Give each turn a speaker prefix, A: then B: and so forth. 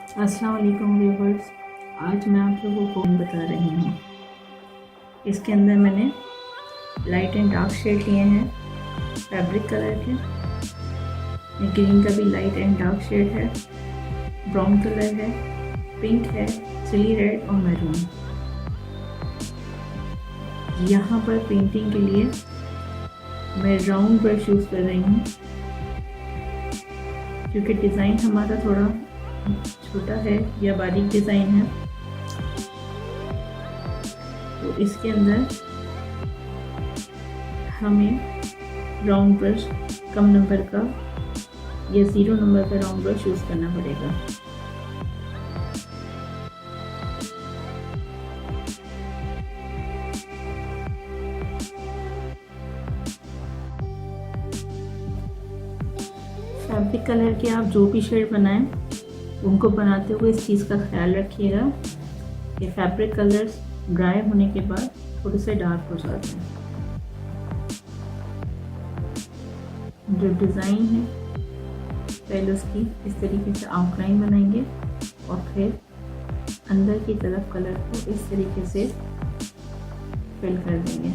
A: अस्सलाम वालेकुम व्यूवर्स। आज मैं आप लोगों को बता रही हूँ। इसके अंदर मैंने लाइट एंड डार्क शेड लिए हैं फैब्रिक कलर के। ग्रीन का भी लाइट एंड डार्क शेड है, ब्राउन कलर है, पिंक है, चिली रेड और मैरून। यहाँ पर पेंटिंग के लिए मैं राउंड ब्रश यूज़ कर रही हूँ क्योंकि डिज़ाइन हमारा थोड़ा छोटा है या बारीक डिज़ाइन है, तो इसके अंदर हमें राउंड ब्रश कम नंबर का या 0 नंबर का राउंड ब्रश यूज़ करना पड़ेगा। फैब्रिक कलर के आप जो भी शेड बनाएं उनको बनाते हुए इस चीज़ का ख्याल रखिएगा कि फैब्रिक कलर्स ड्राई होने के बाद थोड़े से डार्क हो जाते हैं। जो डिज़ाइन है पहले उसकी इस तरीके से आउटलाइन बनाएंगे और फिर अंदर की तरफ कलर को इस तरीके से फिल कर देंगे।